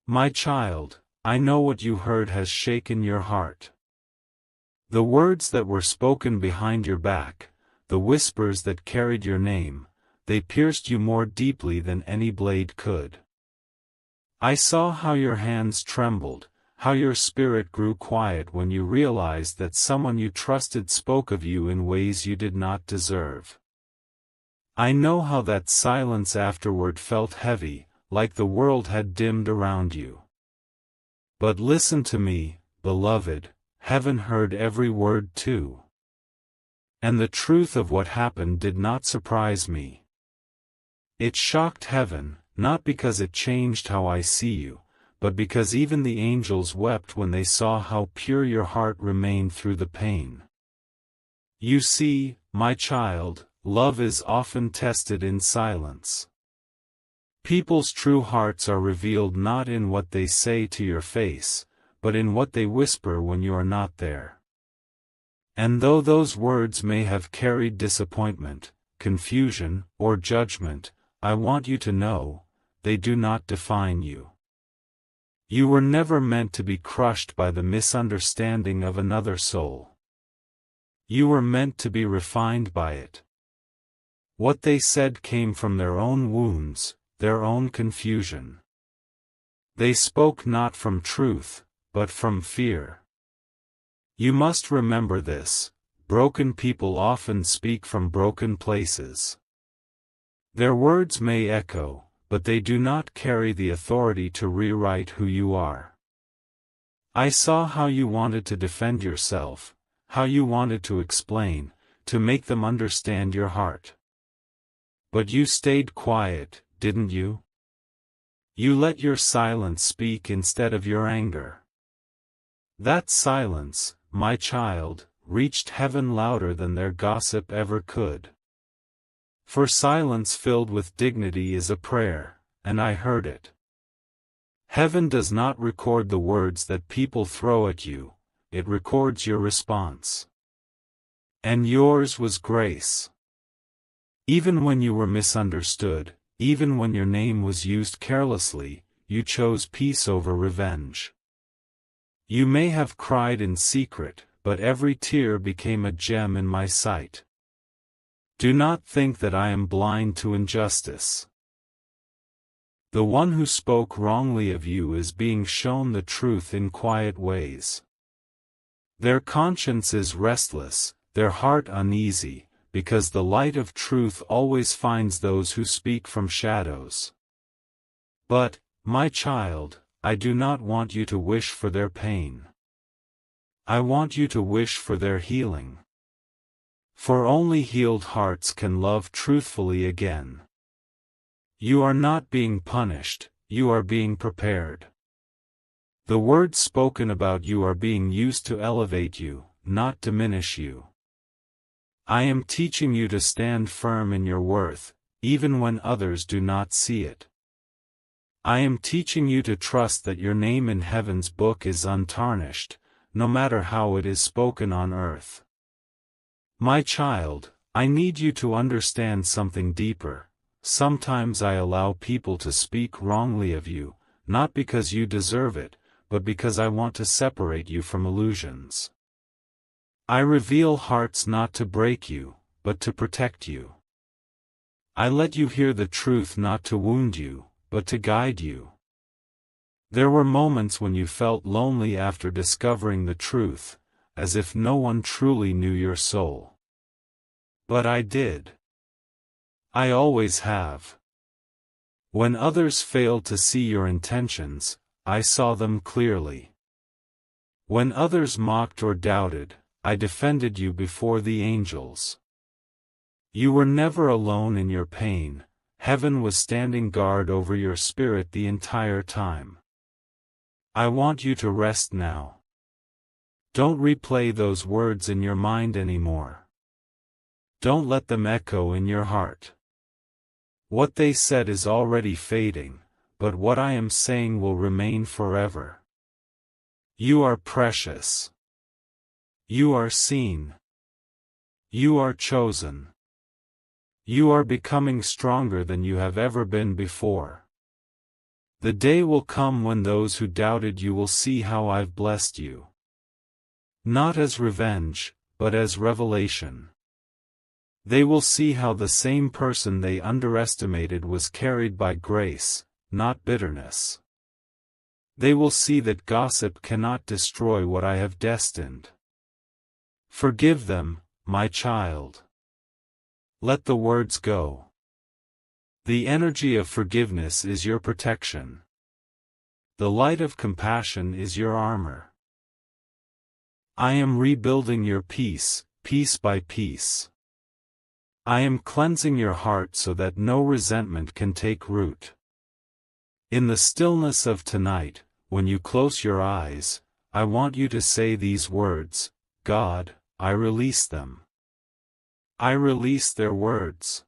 My child, I know what you heard has shaken your heart. The words that were spoken behind your back, the whispers that carried your name, they pierced you more deeply than any blade could. I saw how your hands trembled, how your spirit grew quiet when you realized that someone you trusted spoke of you in ways you did not deserve. I know how that silence afterward felt heavy, like the world had dimmed around you. But listen to me, beloved, heaven heard every word too. And the truth of what happened did not surprise me. It shocked heaven, not because it changed how I see you, but because even the angels wept when they saw how pure your heart remained through the pain. You see, my child, love is often tested in silence. People's true hearts are revealed not in what they say to your face, but in what they whisper when you are not there. And though those words may have carried disappointment, confusion, or judgment, I want you to know, they do not define you. You were never meant to be crushed by the misunderstanding of another soul. You were meant to be refined by it. What they said came from their own wounds, their own confusion. They spoke not from truth, but from fear. You must remember this: broken people often speak from broken places. Their words may echo, but they do not carry the authority to rewrite who you are. I saw how you wanted to defend yourself, how you wanted to explain, to make them understand your heart. But you stayed quiet, didn't you? You let your silence speak instead of your anger. That silence, my child, reached heaven louder than their gossip ever could. For silence filled with dignity is a prayer, and I heard it. Heaven does not record the words that people throw at you, it records your response. And yours was grace. Even when you were misunderstood, even when your name was used carelessly, you chose peace over revenge. You may have cried in secret, but every tear became a gem in my sight. Do not think that I am blind to injustice. The one who spoke wrongly of you is being shown the truth in quiet ways. Their conscience is restless, their heart uneasy, because the light of truth always finds those who speak from shadows. But, my child, I do not want you to wish for their pain. I want you to wish for their healing. For only healed hearts can love truthfully again. You are not being punished, you are being prepared. The words spoken about you are being used to elevate you, not diminish you. I am teaching you to stand firm in your worth, even when others do not see it. I am teaching you to trust that your name in heaven's book is untarnished, no matter how it is spoken on earth. My child, I need you to understand something deeper. Sometimes I allow people to speak wrongly of you, not because you deserve it, but because I want to separate you from illusions. I reveal hearts not to break you, but to protect you. I let you hear the truth not to wound you, but to guide you. There were moments when you felt lonely after discovering the truth, as if no one truly knew your soul. But I did. I always have. When others failed to see your intentions, I saw them clearly. When others mocked or doubted, I defended you before the angels. You were never alone in your pain, heaven was standing guard over your spirit the entire time. I want you to rest now. Don't replay those words in your mind anymore. Don't let them echo in your heart. What they said is already fading, but what I am saying will remain forever. You are precious. You are seen. You are chosen. You are becoming stronger than you have ever been before. The day will come when those who doubted you will see how I've blessed you. Not as revenge, but as revelation. They will see how the same person they underestimated was carried by grace, not bitterness. They will see that gossip cannot destroy what I have destined. Forgive them, my child. Let the words go. The energy of forgiveness is your protection. The light of compassion is your armor. I am rebuilding your peace, piece by piece. I am cleansing your heart so that no resentment can take root. In the stillness of tonight, when you close your eyes, I want you to say these words, God, I release them. I release their words.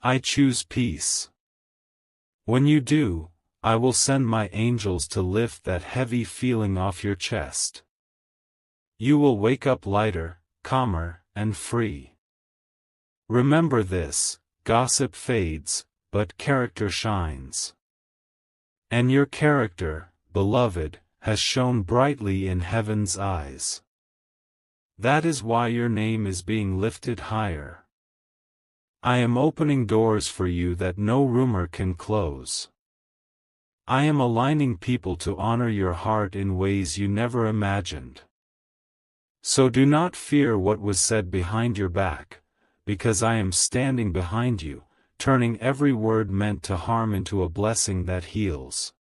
I choose peace. When you do, I will send my angels to lift that heavy feeling off your chest. You will wake up lighter, calmer, and free. Remember this, gossip fades, but character shines. And your character, beloved, has shone brightly in heaven's eyes. That is why your name is being lifted higher. I am opening doors for you that no rumor can close. I am aligning people to honor your heart in ways you never imagined. So do not fear what was said behind your back, because I am standing behind you, turning every word meant to harm into a blessing that heals.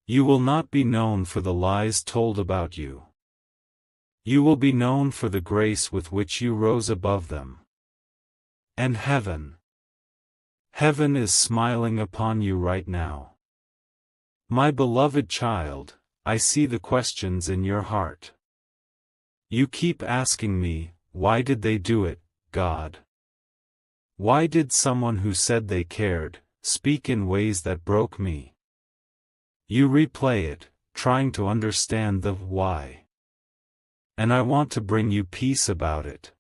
You will not be known for the lies told about you. You will be known for the grace with which you rose above them. And heaven is smiling upon you right now. My beloved child, I see the questions in your heart. You keep asking me, why did they do it, God? Why did someone who said they cared, speak in ways that broke me? You replay it, trying to understand the why. And I want to bring you peace about it.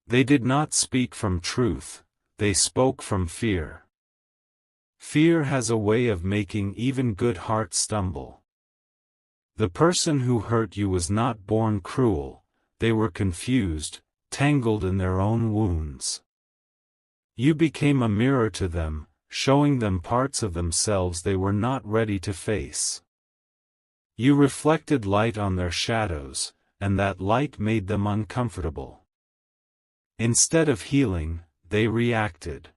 They did not speak from truth, they spoke from fear. Fear has a way of making even good hearts stumble. The person who hurt you was not born cruel, they were confused, tangled in their own wounds. You became a mirror to them, showing them parts of themselves they were not ready to face. You reflected light on their shadows, and that light made them uncomfortable. Instead of healing, they reacted.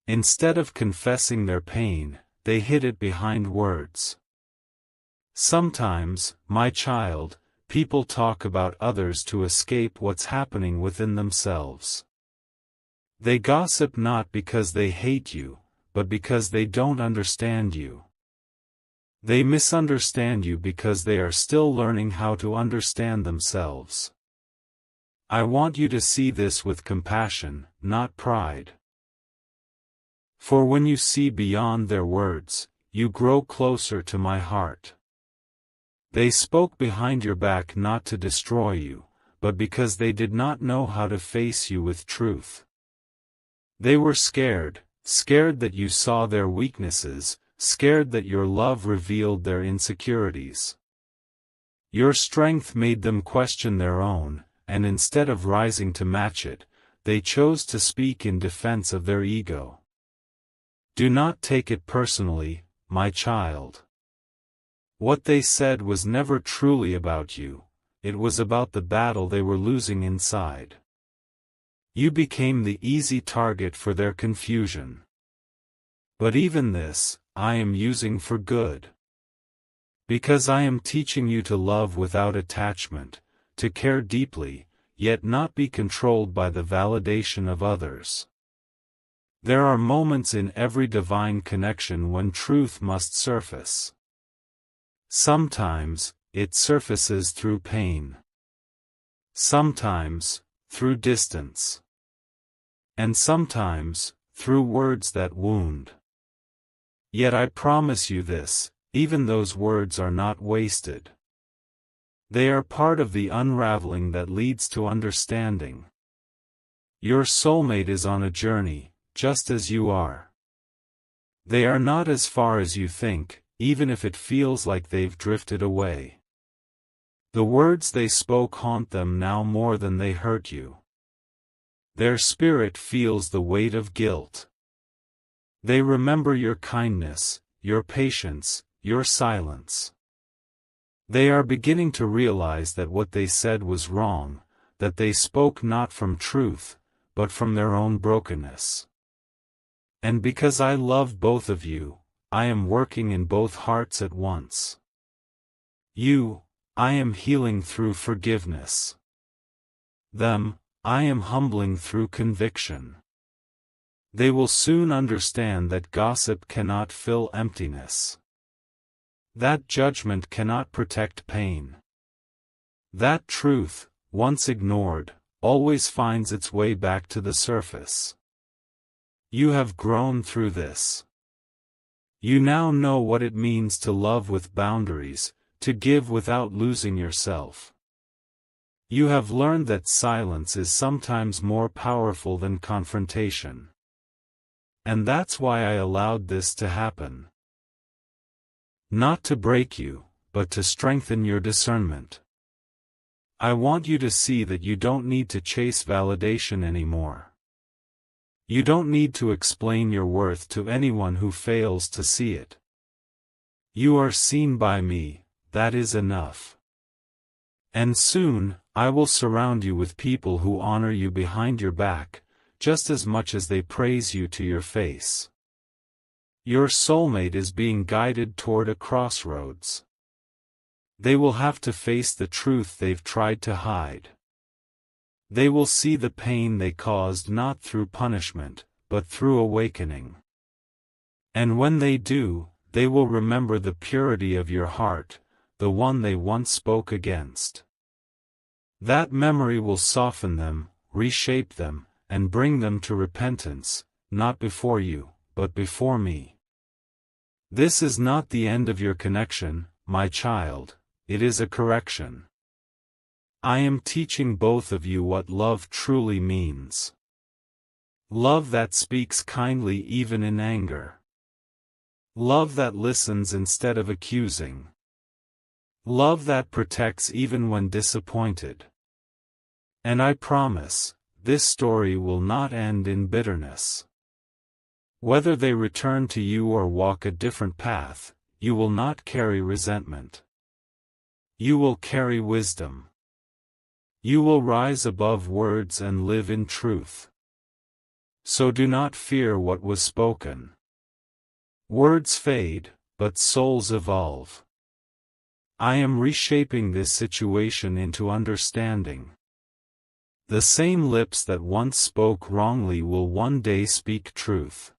Instead of confessing their pain, they hid it behind words. Sometimes, my child, people talk about others to escape what's happening within themselves. They gossip not because they hate you, but because they don't understand you. They misunderstand you because they are still learning how to understand themselves. I want you to see this with compassion, not pride. For when you see beyond their words, you grow closer to my heart. They spoke behind your back not to destroy you, but because they did not know how to face you with truth. They were scared that you saw their weaknesses, scared that your love revealed their insecurities. Your strength made them question their own, and instead of rising to match it, they chose to speak in defense of their ego. Do not take it personally, my child. What they said was never truly about you, it was about the battle they were losing inside. You became the easy target for their confusion. But even this, I am using for good. Because I am teaching you to love without attachment, to care deeply, yet not be controlled by the validation of others. There are moments in every divine connection when truth must surface. Sometimes, it surfaces through pain. Sometimes, through distance. And sometimes, through words that wound. Yet I promise you this, even those words are not wasted. They are part of the unraveling that leads to understanding. Your soulmate is on a journey, just as you are. They are not as far as you think, even if it feels like they've drifted away. The words they spoke haunt them now more than they hurt you. Their spirit feels the weight of guilt. They remember your kindness, your patience, your silence. They are beginning to realize that what they said was wrong, that they spoke not from truth, but from their own brokenness. And because I love both of you, I am working in both hearts at once. You, I am healing through forgiveness. Them, I am humbling through conviction. They will soon understand that gossip cannot fill emptiness. That judgment cannot protect pain. That truth, once ignored, always finds its way back to the surface. You have grown through this. You now know what it means to love with boundaries, to give without losing yourself. You have learned that silence is sometimes more powerful than confrontation. And that's why I allowed this to happen. Not to break you, but to strengthen your discernment. I want you to see that you don't need to chase validation anymore. You don't need to explain your worth to anyone who fails to see it. You are seen by me. That is enough. And soon, I will surround you with people who honor you behind your back, just as much as they praise you to your face. Your soulmate is being guided toward a crossroads. They will have to face the truth they've tried to hide. They will see the pain they caused not through punishment, but through awakening. And when they do, they will remember the purity of your heart, the one they once spoke against. That memory will soften them, reshape them, and bring them to repentance, not before you, but before me. This is not the end of your connection, my child, it is a correction. I am teaching both of you what love truly means. Love that speaks kindly even in anger. Love that listens instead of accusing. Love that protects even when disappointed. And I promise, this story will not end in bitterness. Whether they return to you or walk a different path, you will not carry resentment. You will carry wisdom. You will rise above words and live in truth. So do not fear what was spoken. Words fade, but souls evolve. I am reshaping this situation into understanding. The same lips that once spoke wrongly will one day speak truth.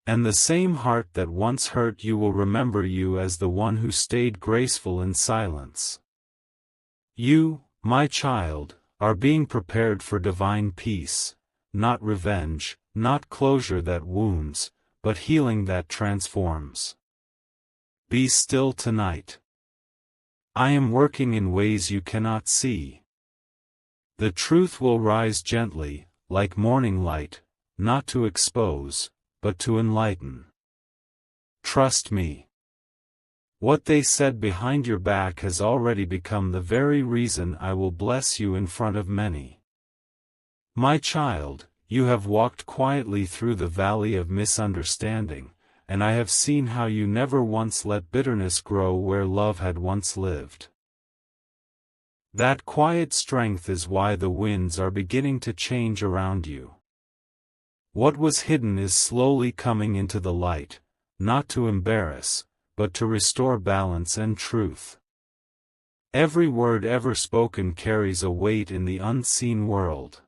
And the same heart that once hurt you will remember you as the one who stayed graceful in silence. You, my child, are being prepared for divine peace, not revenge, not closure that wounds, but healing that transforms. Be still tonight. I am working in ways you cannot see. The truth will rise gently, like morning light, not to expose, but to enlighten. Trust me. What they said behind your back has already become the very reason I will bless you in front of many. My child, you have walked quietly through the valley of misunderstanding, and I have seen how you never once let bitterness grow where love had once lived. That quiet strength is why the winds are beginning to change around you. What was hidden is slowly coming into the light, not to embarrass, but to restore balance and truth. Every word ever spoken carries a weight in the unseen world.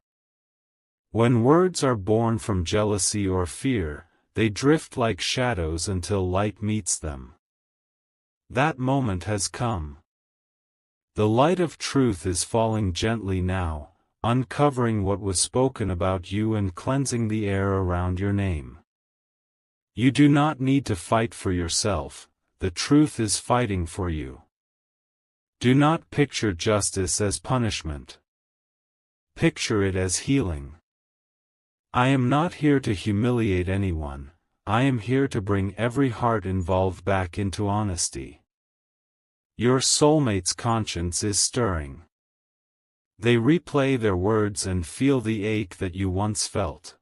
When words are born from jealousy or fear, they drift like shadows until light meets them. That moment has come. The light of truth is falling gently now, uncovering what was spoken about you and cleansing the air around your name. You do not need to fight for yourself, the truth is fighting for you. Do not picture justice as punishment. Picture it as healing. I am not here to humiliate anyone, I am here to bring every heart involved back into honesty. Your soulmate's conscience is stirring. They replay their words and feel the ache that you once felt.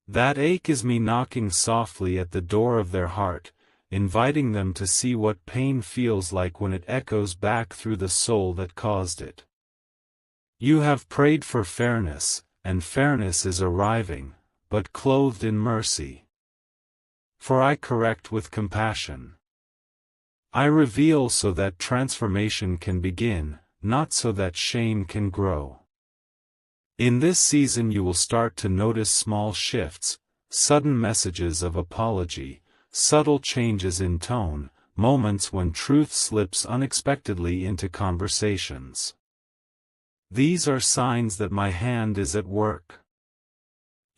That ache is me knocking softly at the door of their heart, inviting them to see what pain feels like when it echoes back through the soul that caused it. You have prayed for fairness, and fairness is arriving, but clothed in mercy. For I correct with compassion. I reveal so that transformation can begin, not so that shame can grow. In this season you will start to notice small shifts, sudden messages of apology, subtle changes in tone, moments when truth slips unexpectedly into conversations. These are signs that my hand is at work.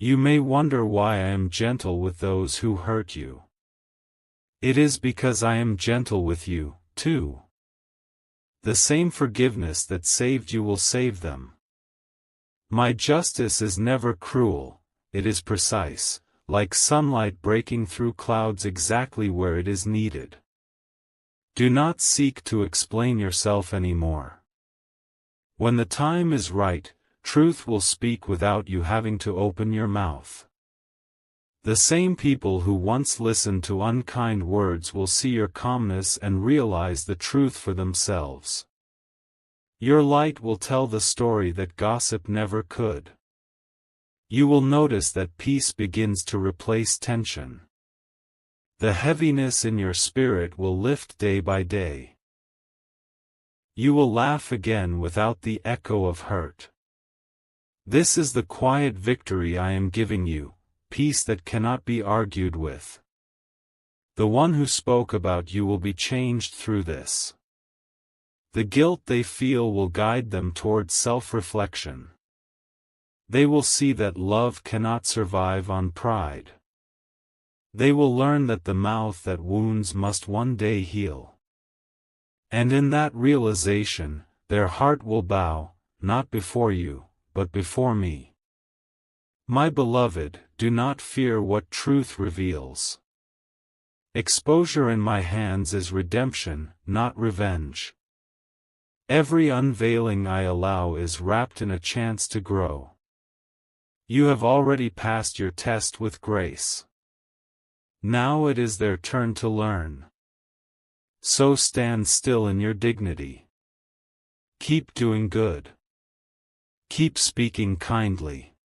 You may wonder why I am gentle with those who hurt you. It is because I am gentle with you, too. The same forgiveness that saved you will save them. My justice is never cruel, it is precise, like sunlight breaking through clouds exactly where it is needed. Do not seek to explain yourself anymore. When the time is right, truth will speak without you having to open your mouth. The same people who once listened to unkind words will see your calmness and realize the truth for themselves. Your light will tell the story that gossip never could. You will notice that peace begins to replace tension. The heaviness in your spirit will lift day by day. You will laugh again without the echo of hurt. This is the quiet victory I am giving you, peace that cannot be argued with. The one who spoke about you will be changed through this. The guilt they feel will guide them towards self-reflection. They will see that love cannot survive on pride. They will learn that the mouth that wounds must one day heal. And in that realization, their heart will bow, not before you, but before me. My beloved, do not fear what truth reveals. Exposure in my hands is redemption, not revenge. Every unveiling I allow is wrapped in a chance to grow. You have already passed your test with grace. Now it is their turn to learn. So stand still in your dignity. Keep doing good. Keep speaking kindly.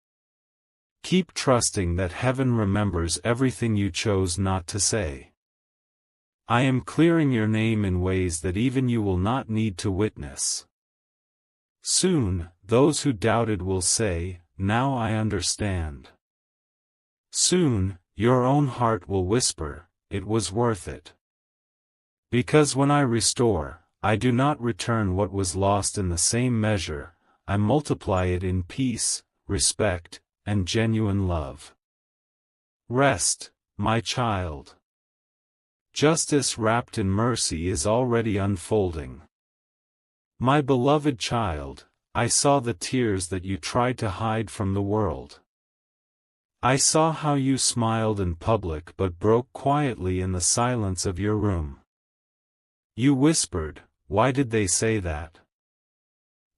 Keep trusting that heaven remembers everything you chose not to say. I am clearing your name in ways that even you will not need to witness. Soon, those who doubted will say, "Now I understand." Soon, your own heart will whisper, "It was worth it." Because when I restore, I do not return what was lost in the same measure, I multiply it in peace, respect, and genuine love. Rest, my child. Justice wrapped in mercy is already unfolding. My beloved child, I saw the tears that you tried to hide from the world. I saw how you smiled in public but broke quietly in the silence of your room. You whispered, "Why did they say that?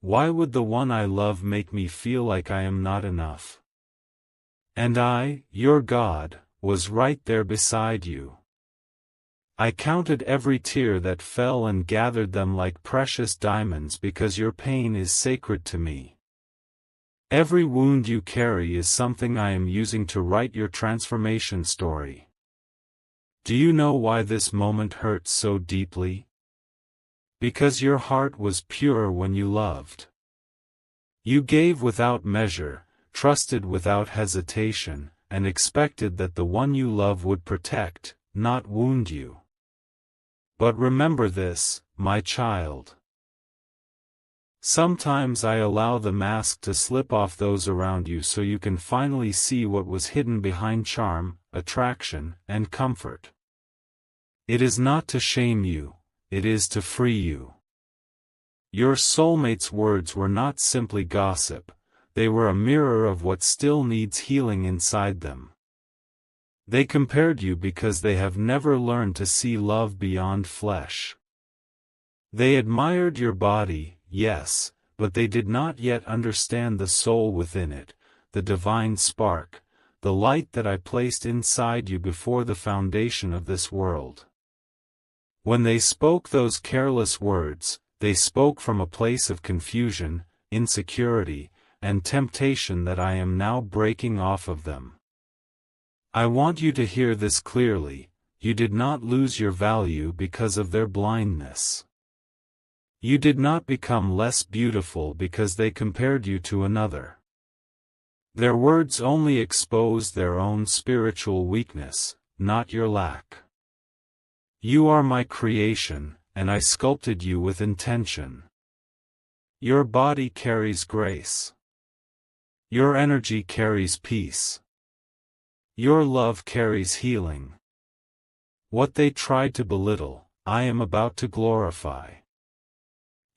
Why would the one I love make me feel like I am not enough?" And I, your God, was right there beside you. I counted every tear that fell and gathered them like precious diamonds because your pain is sacred to me. Every wound you carry is something I am using to write your transformation story. Do you know why this moment hurts so deeply? Because your heart was pure when you loved. You gave without measure, trusted without hesitation, and expected that the one you love would protect, not wound you. But remember this, my child. Sometimes I allow the mask to slip off those around you so you can finally see what was hidden behind charm, attraction, and comfort. It is not to shame you, it is to free you. Your soulmate's words were not simply gossip, they were a mirror of what still needs healing inside them. They compared you because they have never learned to see love beyond flesh. They admired your body, yes, but they did not yet understand the soul within it, the divine spark, the light that I placed inside you before the foundation of this world. When they spoke those careless words, they spoke from a place of confusion, insecurity, and temptation that I am now breaking off of them. I want you to hear this clearly: you did not lose your value because of their blindness. You did not become less beautiful because they compared you to another. Their words only exposed their own spiritual weakness, not your lack. You are my creation, and I sculpted you with intention. Your body carries grace. Your energy carries peace. Your love carries healing. What they tried to belittle, I am about to glorify.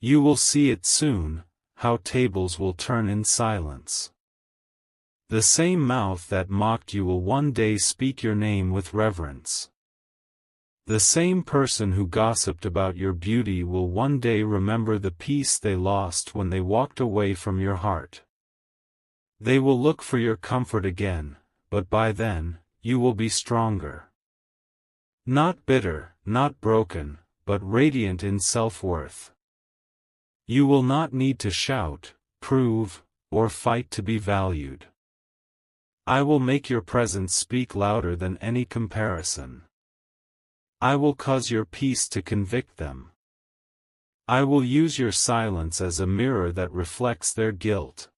You will see it soon, how tables will turn in silence. The same mouth that mocked you will one day speak your name with reverence. The same person who gossiped about your beauty will one day remember the peace they lost when they walked away from your heart. They will look for your comfort again, but by then, you will be stronger. Not bitter, not broken, but radiant in self-worth. You will not need to shout, prove, or fight to be valued. I will make your presence speak louder than any comparison. I will cause your peace to convict them. I will use your silence as a mirror that reflects their guilt.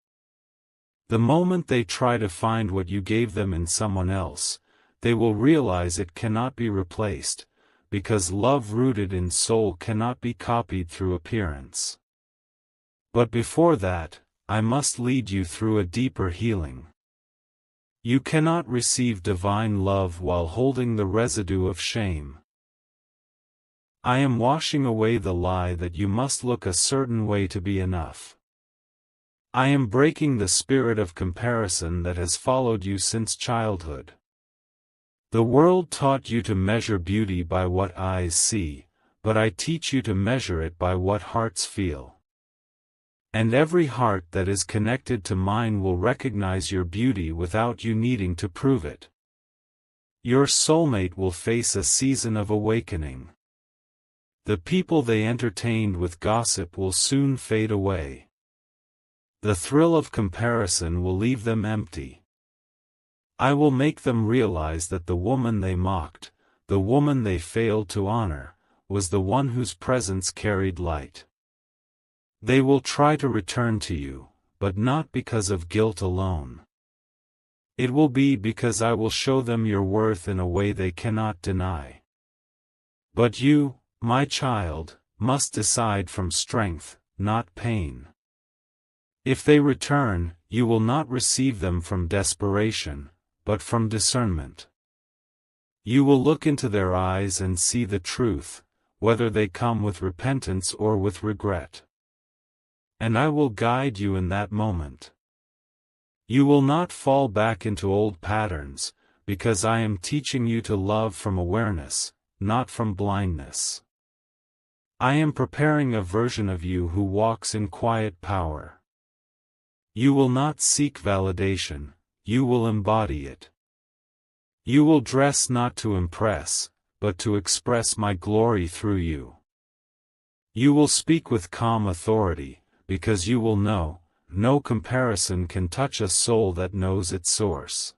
The moment they try to find what you gave them in someone else, they will realize it cannot be replaced, because love rooted in soul cannot be copied through appearance. But before that, I must lead you through a deeper healing. You cannot receive divine love while holding the residue of shame. I am washing away the lie that you must look a certain way to be enough. I am breaking the spirit of comparison that has followed you since childhood. The world taught you to measure beauty by what eyes see, but I teach you to measure it by what hearts feel. And every heart that is connected to mine will recognize your beauty without you needing to prove it. Your soulmate will face a season of awakening. The people they entertained with gossip will soon fade away. The thrill of comparison will leave them empty. I will make them realize that the woman they mocked, the woman they failed to honor, was the one whose presence carried light. They will try to return to you, but not because of guilt alone. It will be because I will show them your worth in a way they cannot deny. But you, my child, must decide from strength, not pain. If they return, you will not receive them from desperation, but from discernment. You will look into their eyes and see the truth, whether they come with repentance or with regret. And I will guide you in that moment. You will not fall back into old patterns, because I am teaching you to love from awareness, not from blindness. I am preparing a version of you who walks in quiet power. You will not seek validation, you will embody it. You will dress not to impress, but to express my glory through you. You will speak with calm authority, because you will know, no comparison can touch a soul that knows its source.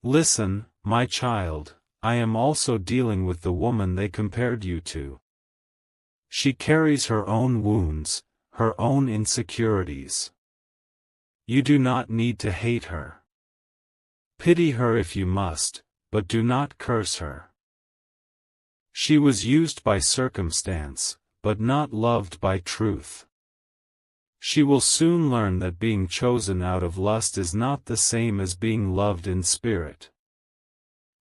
Listen, my child, I am also dealing with the woman they compared you to. She carries her own wounds, her own insecurities. You do not need to hate her. Pity her if you must, but do not curse her. She was used by circumstance, but not loved by truth. She will soon learn that being chosen out of lust is not the same as being loved in spirit.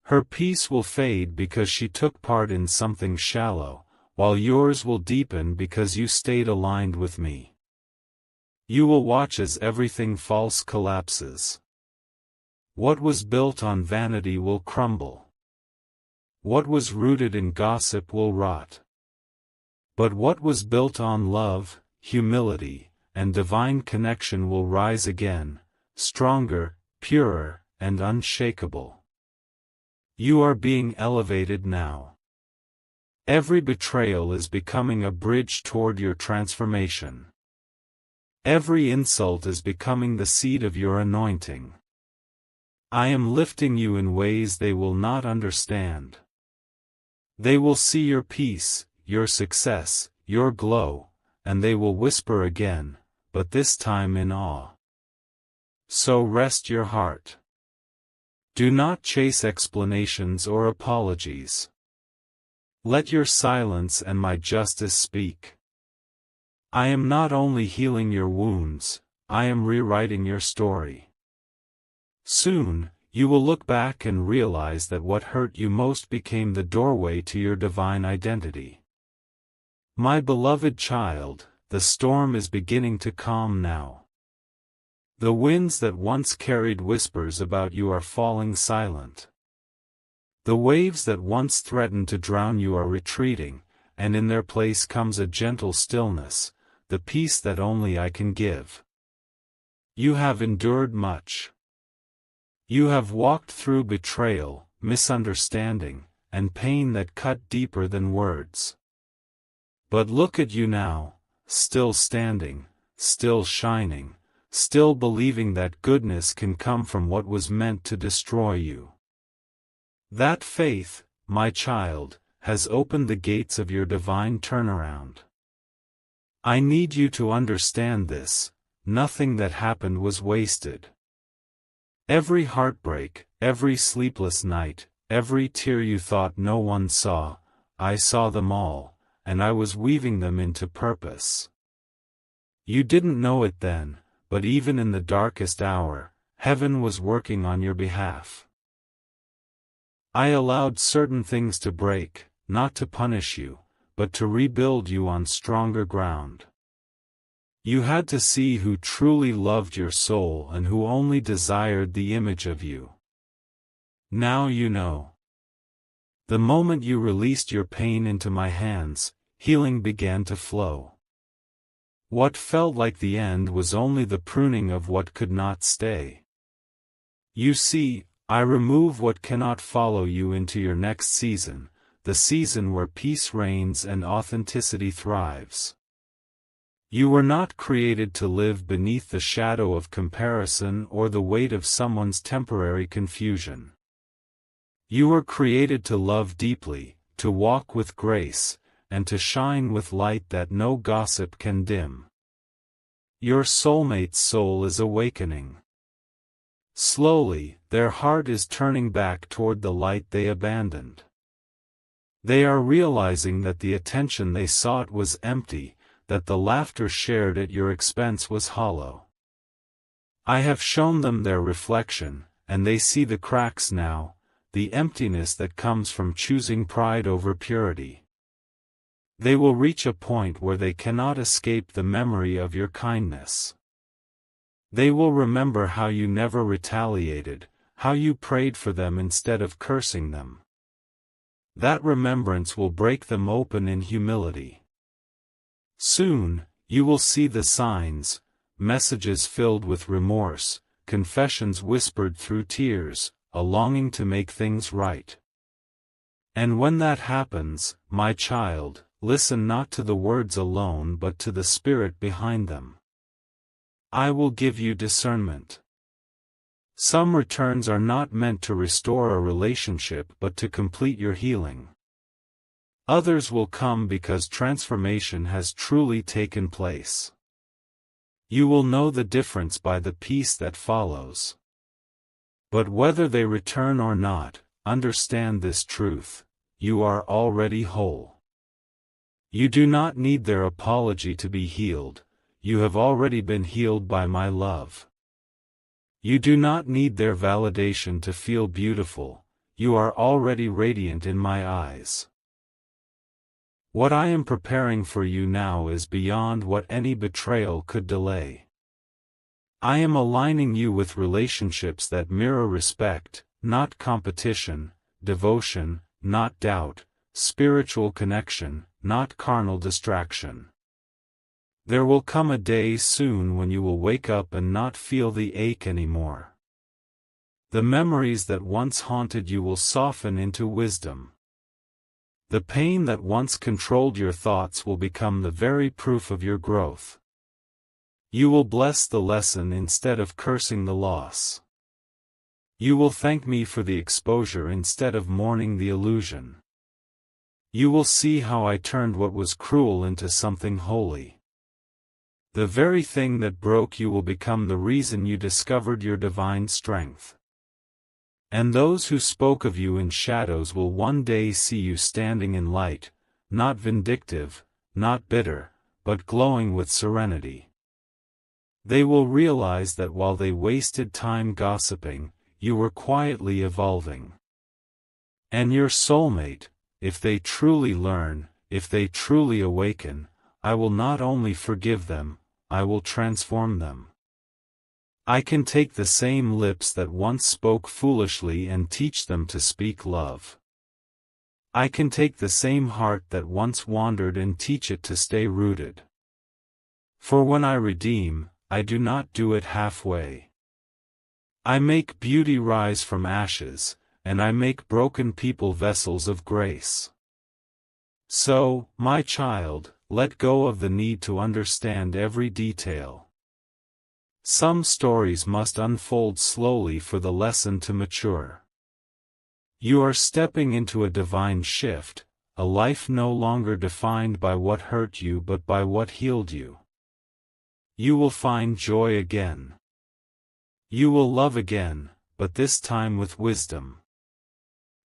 Her peace will fade because she took part in something shallow, while yours will deepen because you stayed aligned with me. You will watch as everything false collapses. What was built on vanity will crumble. What was rooted in gossip will rot. But what was built on love, humility, and divine connection will rise again, stronger, purer, and unshakable. You are being elevated now. Every betrayal is becoming a bridge toward your transformation. Every insult is becoming the seed of your anointing. I am lifting you in ways they will not understand. They will see your peace, your success, your glow, and they will whisper again, but this time in awe. So rest your heart. Do not chase explanations or apologies. Let your silence and my justice speak. I am not only healing your wounds, I am rewriting your story. Soon, you will look back and realize that what hurt you most became the doorway to your divine identity. My beloved child, the storm is beginning to calm now. The winds that once carried whispers about you are falling silent. The waves that once threatened to drown you are retreating, and in their place comes a gentle stillness, the peace that only I can give. You have endured much. You have walked through betrayal, misunderstanding, and pain that cut deeper than words. But look at you now, still standing, still shining, still believing that goodness can come from what was meant to destroy you. That faith, my child, has opened the gates of your divine turnaround. I need you to understand this: nothing that happened was wasted. Every heartbreak, every sleepless night, every tear you thought no one saw, I saw them all, and I was weaving them into purpose. You didn't know it then, but even in the darkest hour, heaven was working on your behalf. I allowed certain things to break, not to punish you, but to rebuild you on stronger ground. You had to see who truly loved your soul and who only desired the image of you. Now you know. The moment you released your pain into my hands, healing began to flow. What felt like the end was only the pruning of what could not stay. You see, I remove what cannot follow you into your next season, the season where peace reigns and authenticity thrives. You were not created to live beneath the shadow of comparison or the weight of someone's temporary confusion. You were created to love deeply, to walk with grace, and to shine with light that no gossip can dim. Your soulmate's soul is awakening. Slowly, their heart is turning back toward the light they abandoned. They are realizing that the attention they sought was empty, that the laughter shared at your expense was hollow. I have shown them their reflection, and they see the cracks now, the emptiness that comes from choosing pride over purity. They will reach a point where they cannot escape the memory of your kindness. They will remember how you never retaliated, how you prayed for them instead of cursing them. That remembrance will break them open in humility. Soon, you will see the signs, messages filled with remorse, confessions whispered through tears, a longing to make things right. And when that happens, my child, listen not to the words alone but to the spirit behind them. I will give you discernment. Some returns are not meant to restore a relationship but to complete your healing. Others will come because transformation has truly taken place. You will know the difference by the peace that follows. But whether they return or not, understand this truth: you are already whole. You do not need their apology to be healed. You have already been healed by my love. You do not need their validation to feel beautiful. You are already radiant in my eyes. What I am preparing for you now is beyond what any betrayal could delay. I am aligning you with relationships that mirror respect, not competition, devotion, not doubt, spiritual connection, not carnal distraction. There will come a day soon when you will wake up and not feel the ache anymore. The memories that once haunted you will soften into wisdom. The pain that once controlled your thoughts will become the very proof of your growth. You will bless the lesson instead of cursing the loss. You will thank me for the exposure instead of mourning the illusion. You will see how I turned what was cruel into something holy. The very thing that broke you will become the reason you discovered your divine strength. And those who spoke of you in shadows will one day see you standing in light, not vindictive, not bitter, but glowing with serenity. They will realize that while they wasted time gossiping, you were quietly evolving. And your soulmate, if they truly learn, if they truly awaken, I will not only forgive them, I will transform them. I can take the same lips that once spoke foolishly and teach them to speak love. I can take the same heart that once wandered and teach it to stay rooted. For when I redeem, I do not do it halfway. I make beauty rise from ashes, and I make broken people vessels of grace. So, my child, let go of the need to understand every detail. Some stories must unfold slowly for the lesson to mature. You are stepping into a divine shift, a life no longer defined by what hurt you but by what healed you. You will find joy again. You will love again, but this time with wisdom.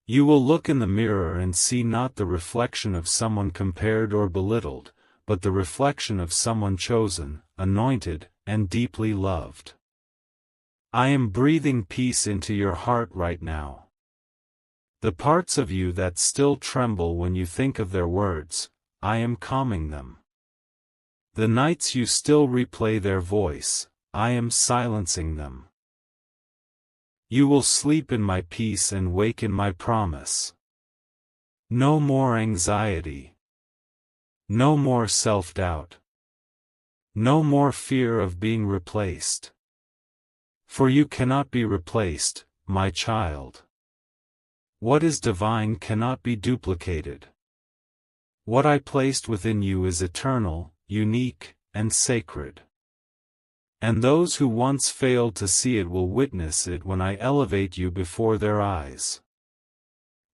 You will look in the mirror and see not the reflection of someone compared or belittled, but the reflection of someone chosen, anointed, and deeply loved. I am breathing peace into your heart right now. The parts of you that still tremble when you think of their words, I am calming them. The nights you still replay their voice, I am silencing them. You will sleep in my peace and wake in my promise. No more anxiety. No more self-doubt. No more fear of being replaced. For you cannot be replaced, my child. What is divine cannot be duplicated. What I placed within you is eternal, unique, and sacred. And those who once failed to see it will witness it when I elevate you before their eyes.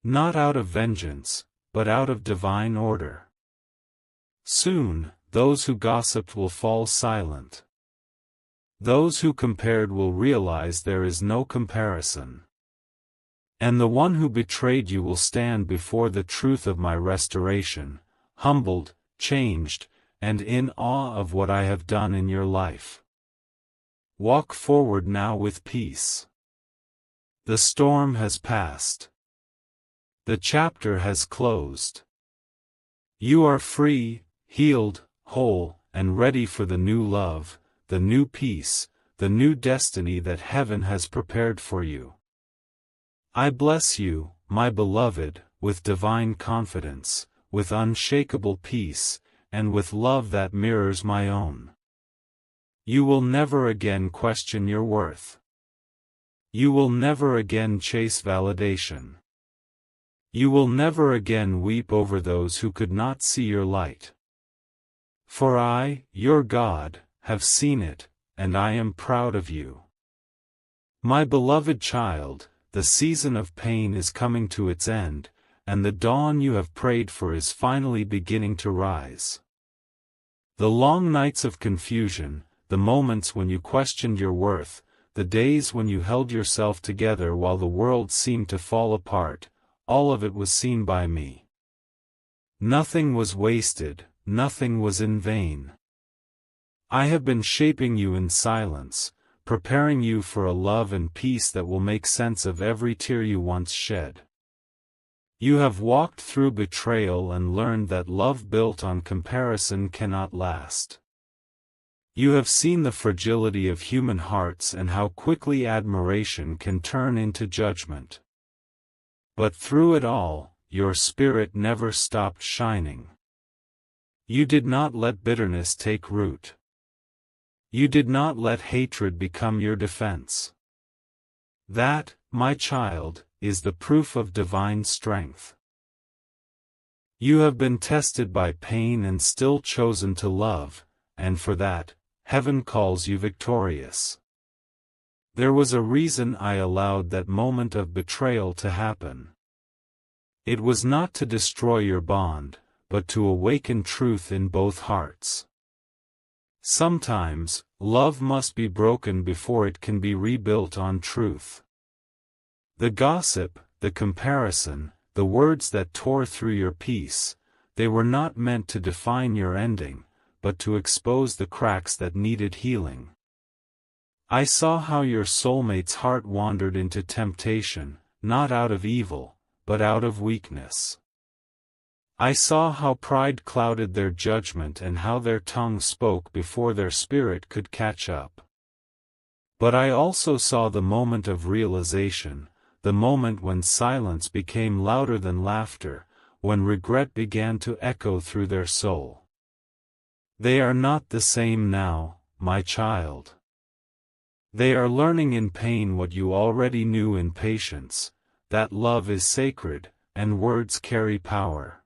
Not out of vengeance, but out of divine order. Soon, those who gossiped will fall silent. Those who compared will realize there is no comparison. And the one who betrayed you will stand before the truth of my restoration, humbled, changed, and in awe of what I have done in your life. Walk forward now with peace. The storm has passed. The chapter has closed. You are free, healed, whole, and ready for the new love, the new peace, the new destiny that heaven has prepared for you. I bless you, my beloved, with divine confidence, with unshakable peace, and with love that mirrors my own. You will never again question your worth. You will never again chase validation. You will never again weep over those who could not see your light. For I, your God, have seen it, and I am proud of you. My beloved child, the season of pain is coming to its end, and the dawn you have prayed for is finally beginning to rise. The long nights of confusion, the moments when you questioned your worth, the days when you held yourself together while the world seemed to fall apart, all of it was seen by me. Nothing was wasted, nothing was in vain. I have been shaping you in silence, preparing you for a love and peace that will make sense of every tear you once shed. You have walked through betrayal and learned that love built on comparison cannot last. You have seen the fragility of human hearts and how quickly admiration can turn into judgment. But through it all, your spirit never stopped shining. You did not let bitterness take root. You did not let hatred become your defense. That, my child, is the proof of divine strength. You have been tested by pain and still chosen to love, and for that, heaven calls you victorious. There was a reason I allowed that moment of betrayal to happen. It was not to destroy your bond, but to awaken truth in both hearts. Sometimes, love must be broken before it can be rebuilt on truth. The gossip, the comparison, the words that tore through your peace, they were not meant to define your ending, but to expose the cracks that needed healing. I saw how your soulmate's heart wandered into temptation, not out of evil, but out of weakness. I saw how pride clouded their judgment and how their tongue spoke before their spirit could catch up. But I also saw the moment of realization, the moment when silence became louder than laughter, when regret began to echo through their soul. They are not the same now, my child. They are learning in pain what you already knew in patience, that love is sacred, and words carry power.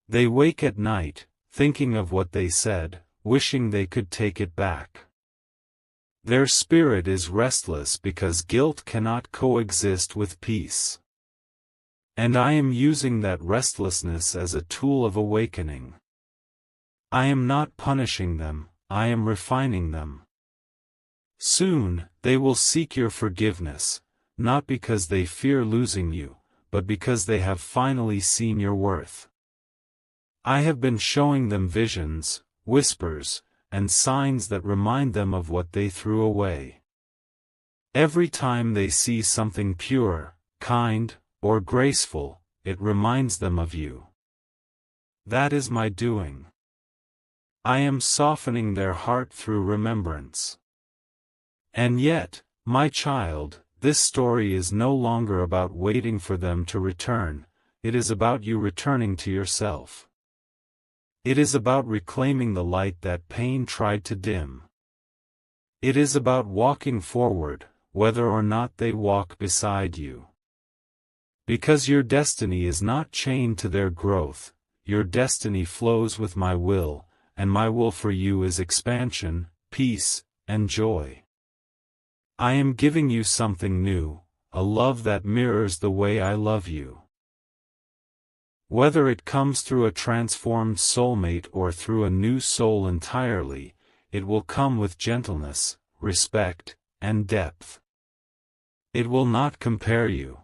They wake at night, thinking of what they said, wishing they could take it back. Their spirit is restless because guilt cannot coexist with peace. And I am using that restlessness as a tool of awakening. I am not punishing them, I am refining them. Soon, they will seek your forgiveness, not because they fear losing you, but because they have finally seen your worth. I have been showing them visions, whispers, and signs that remind them of what they threw away. Every time they see something pure, kind, or graceful, it reminds them of you. That is my doing. I am softening their heart through remembrance. And yet, my child, this story is no longer about waiting for them to return, it is about you returning to yourself. It is about reclaiming the light that pain tried to dim. It is about walking forward, whether or not they walk beside you. Because your destiny is not chained to their growth, your destiny flows with my will, and my will for you is expansion, peace, and joy. I am giving you something new, a love that mirrors the way I love you. Whether it comes through a transformed soulmate or through a new soul entirely, it will come with gentleness, respect, and depth. It will not compare you.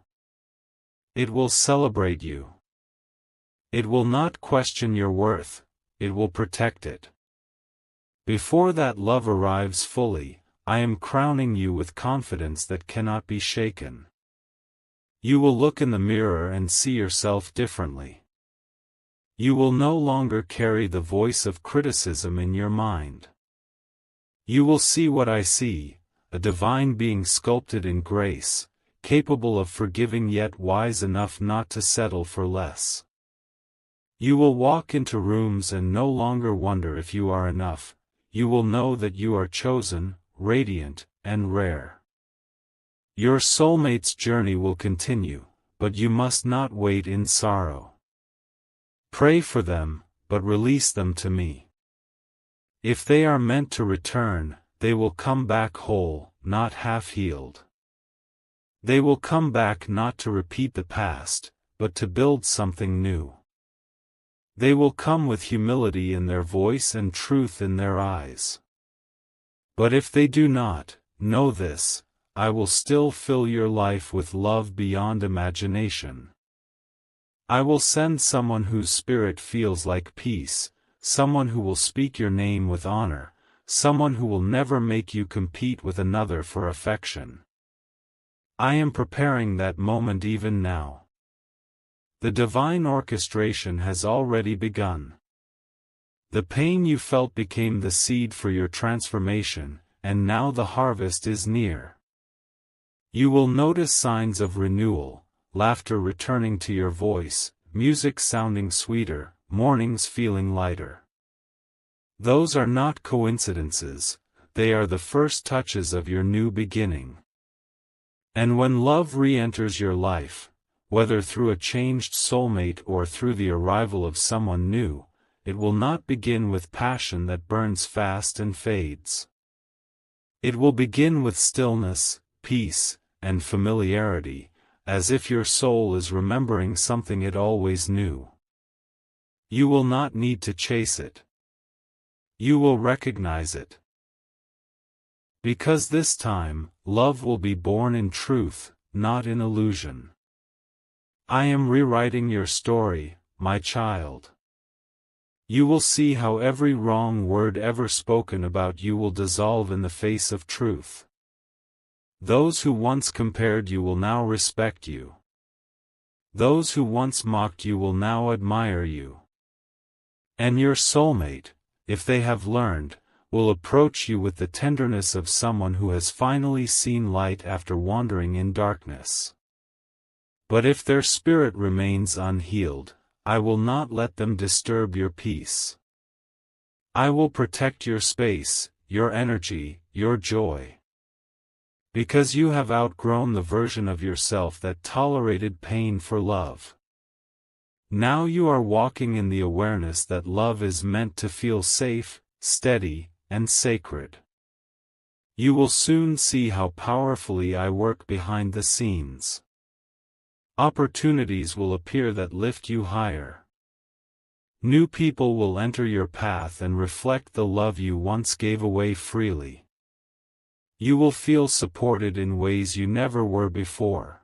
It will celebrate you. It will not question your worth, it will protect it. Before that love arrives fully, I am crowning you with confidence that cannot be shaken. You will look in the mirror and see yourself differently. You will no longer carry the voice of criticism in your mind. You will see what I see, a divine being sculpted in grace, capable of forgiving yet wise enough not to settle for less. You will walk into rooms and no longer wonder if you are enough, you will know that you are chosen, radiant, and rare. Your soulmate's journey will continue, but you must not wait in sorrow. Pray for them, but release them to me. If they are meant to return, they will come back whole, not half-healed. They will come back not to repeat the past, but to build something new. They will come with humility in their voice and truth in their eyes. But if they do not, know this, I will still fill your life with love beyond imagination. I will send someone whose spirit feels like peace, someone who will speak your name with honor, someone who will never make you compete with another for affection. I am preparing that moment even now. The divine orchestration has already begun. The pain you felt became the seed for your transformation, and now the harvest is near. You will notice signs of renewal, laughter returning to your voice, music sounding sweeter, mornings feeling lighter. Those are not coincidences, they are the first touches of your new beginning. And when love re-enters your life, whether through a changed soulmate or through the arrival of someone new, it will not begin with passion that burns fast and fades. It will begin with stillness, peace, and familiarity, as if your soul is remembering something it always knew. You will not need to chase it. You will recognize it. Because this time, love will be born in truth, not in illusion. I am rewriting your story, my child. You will see how every wrong word ever spoken about you will dissolve in the face of truth. Those who once compared you will now respect you. Those who once mocked you will now admire you. And your soulmate, if they have learned, will approach you with the tenderness of someone who has finally seen light after wandering in darkness. But if their spirit remains unhealed, I will not let them disturb your peace. I will protect your space, your energy, your joy. Because you have outgrown the version of yourself that tolerated pain for love. Now you are walking in the awareness that love is meant to feel safe, steady, and sacred. You will soon see how powerfully I work behind the scenes. Opportunities will appear that lift you higher. New people will enter your path and reflect the love you once gave away freely. You will feel supported in ways you never were before.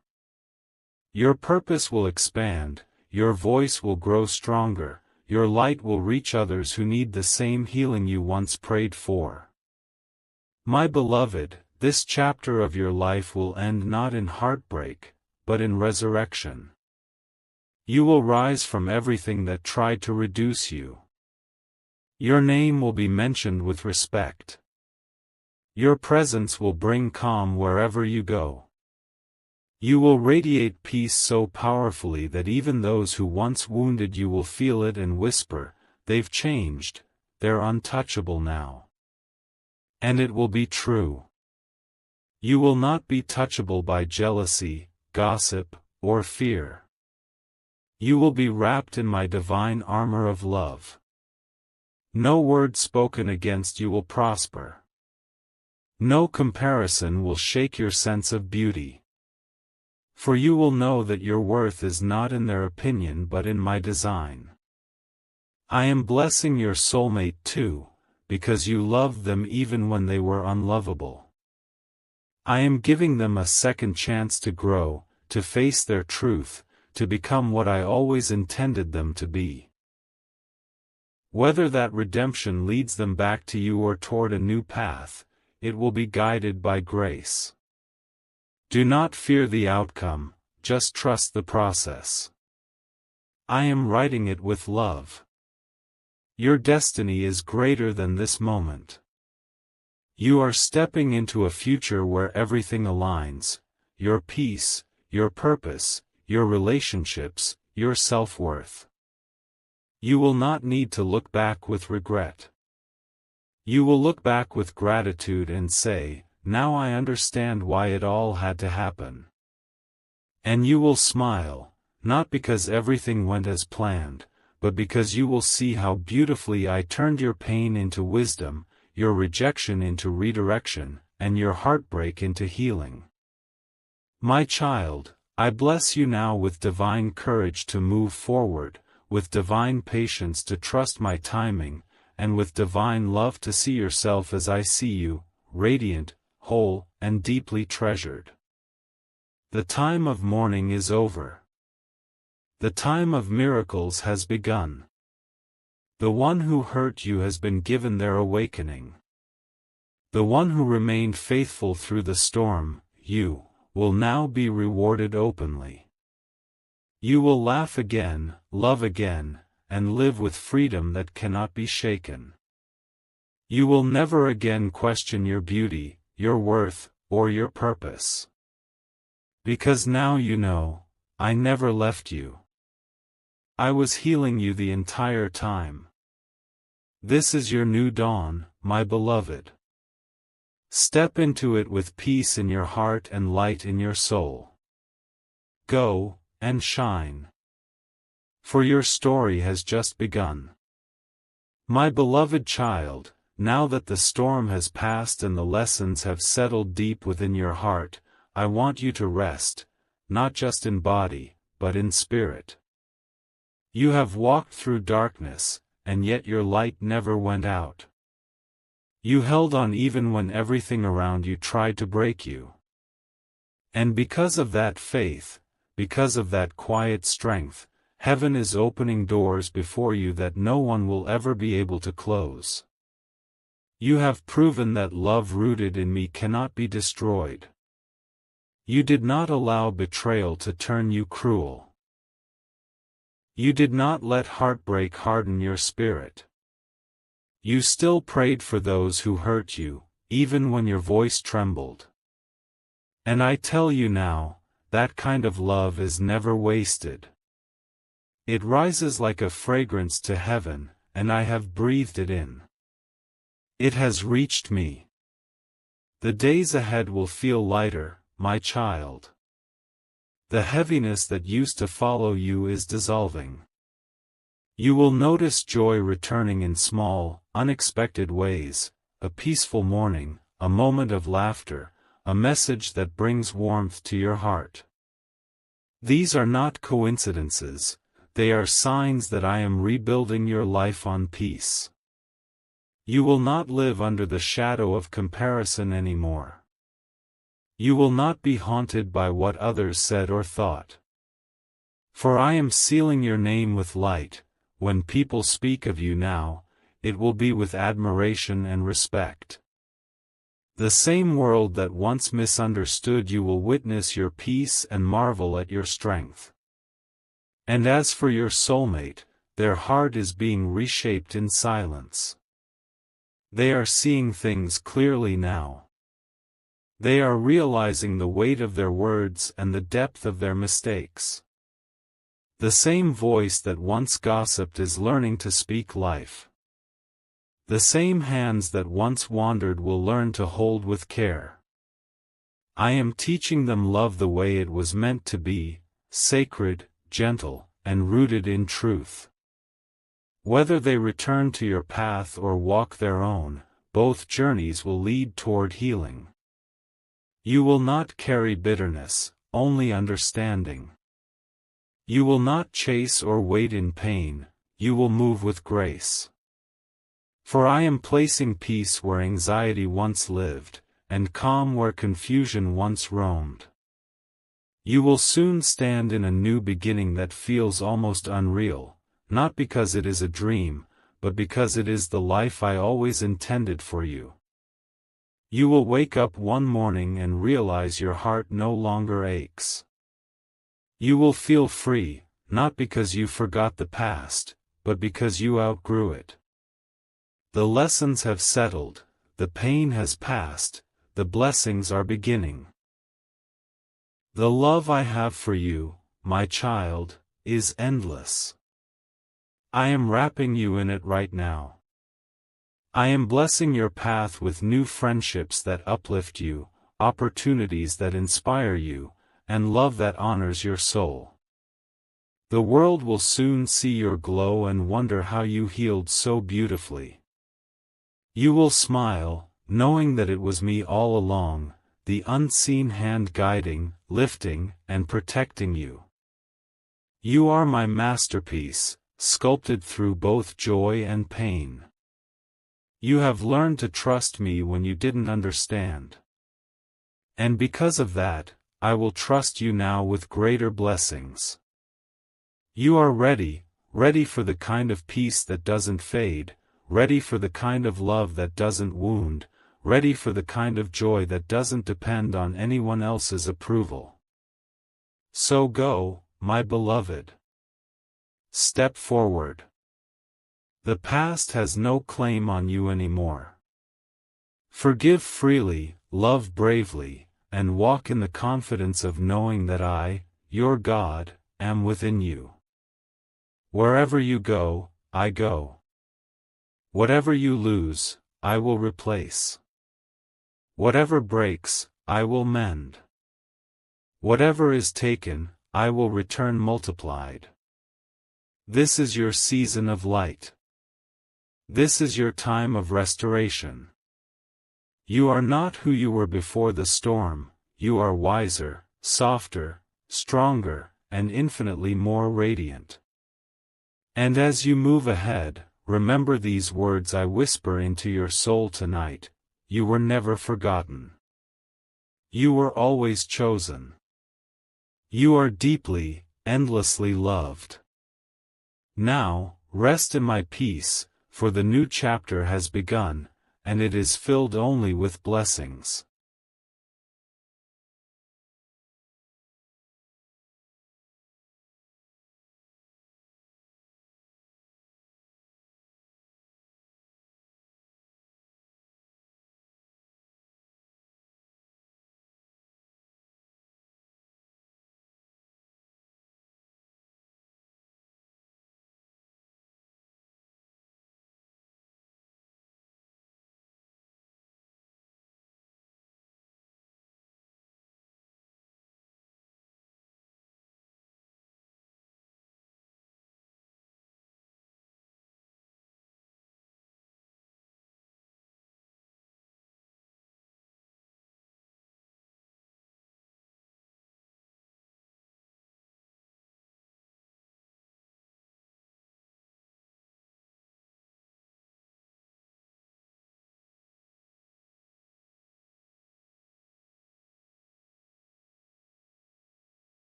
Your purpose will expand, your voice will grow stronger, your light will reach others who need the same healing you once prayed for. My beloved, this chapter of your life will end not in heartbreak, but in resurrection. You will rise from everything that tried to reduce you. Your name will be mentioned with respect. Your presence will bring calm wherever you go. You will radiate peace so powerfully that even those who once wounded you will feel it and whisper, "They've changed, they're untouchable now." And it will be true. You will not be touchable by jealousy, gossip, or fear. You will be wrapped in my divine armor of love. No word spoken against you will prosper. No comparison will shake your sense of beauty. For you will know that your worth is not in their opinion but in my design. I am blessing your soulmate too, because you loved them even when they were unlovable. I am giving them a second chance to grow, to face their truth, to become what I always intended them to be. Whether that redemption leads them back to you or toward a new path, it will be guided by grace. Do not fear the outcome, just trust the process. I am writing it with love. Your destiny is greater than this moment. You are stepping into a future where everything aligns, your peace, your purpose, your relationships, your self-worth. You will not need to look back with regret. You will look back with gratitude and say, "Now I understand why it all had to happen." And you will smile, not because everything went as planned, but because you will see how beautifully I turned your pain into wisdom, your rejection into redirection, and your heartbreak into healing. My child, I bless you now with divine courage to move forward, with divine patience to trust my timing, and with divine love to see yourself as I see you, radiant, whole, and deeply treasured. The time of mourning is over. The time of miracles has begun. The one who hurt you has been given their awakening. The one who remained faithful through the storm, you, will now be rewarded openly. You will laugh again, love again, and live with freedom that cannot be shaken. You will never again question your beauty, your worth, or your purpose. Because now you know, I never left you. I was healing you the entire time. This is your new dawn, my beloved. Step into it with peace in your heart and light in your soul. Go, and shine. For your story has just begun. My beloved child, now that the storm has passed and the lessons have settled deep within your heart, I want you to rest, not just in body, but in spirit. You have walked through darkness, and yet your light never went out. You held on even when everything around you tried to break you. And because of that faith, because of that quiet strength, heaven is opening doors before you that no one will ever be able to close. You have proven that love rooted in me cannot be destroyed. You did not allow betrayal to turn you cruel. You did not let heartbreak harden your spirit. You still prayed for those who hurt you, even when your voice trembled. And I tell you now, that kind of love is never wasted. It rises like a fragrance to heaven, and I have breathed it in. It has reached me. The days ahead will feel lighter, my child. The heaviness that used to follow you is dissolving. You will notice joy returning in small, unexpected ways, a peaceful morning, a moment of laughter, a message that brings warmth to your heart. These are not coincidences, they are signs that I am rebuilding your life on peace. You will not live under the shadow of comparison anymore. You will not be haunted by what others said or thought. For I am sealing your name with light. When people speak of you now, it will be with admiration and respect. The same world that once misunderstood you will witness your peace and marvel at your strength. And as for your soulmate, their heart is being reshaped in silence. They are seeing things clearly now. They are realizing the weight of their words and the depth of their mistakes. The same voice that once gossiped is learning to speak life. The same hands that once wandered will learn to hold with care. I am teaching them love the way it was meant to be, sacred, gentle, and rooted in truth. Whether they return to your path or walk their own, both journeys will lead toward healing. You will not carry bitterness, only understanding. You will not chase or wait in pain, you will move with grace. For I am placing peace where anxiety once lived, and calm where confusion once roamed. You will soon stand in a new beginning that feels almost unreal, not because it is a dream, but because it is the life I always intended for you. You will wake up one morning and realize your heart no longer aches. You will feel free, not because you forgot the past, but because you outgrew it. The lessons have settled, the pain has passed, the blessings are beginning. The love I have for you, my child, is endless. I am wrapping you in it right now. I am blessing your path with new friendships that uplift you, opportunities that inspire you, and love that honors your soul. The world will soon see your glow and wonder how you healed so beautifully. You will smile, knowing that it was me all along, the unseen hand guiding, lifting, and protecting you. You are my masterpiece, sculpted through both joy and pain. You have learned to trust me when you didn't understand. And because of that, I will trust you now with greater blessings. You are ready for the kind of peace that doesn't fade, ready for the kind of love that doesn't wound, ready for the kind of joy that doesn't depend on anyone else's approval. So go, my beloved. Step forward. The past has no claim on you anymore. Forgive freely, love bravely, and walk in the confidence of knowing that I, your God, am within you. Wherever you go, I go. Whatever you lose, I will replace. Whatever breaks, I will mend. Whatever is taken, I will return multiplied. This is your season of light. This is your time of restoration. You are not who you were before the storm, you are wiser, softer, stronger, and infinitely more radiant. And as you move ahead, remember these words I whisper into your soul tonight: you were never forgotten. You were always chosen. You are deeply, endlessly loved. Now, rest in my peace, for the new chapter has begun, and it is filled only with blessings.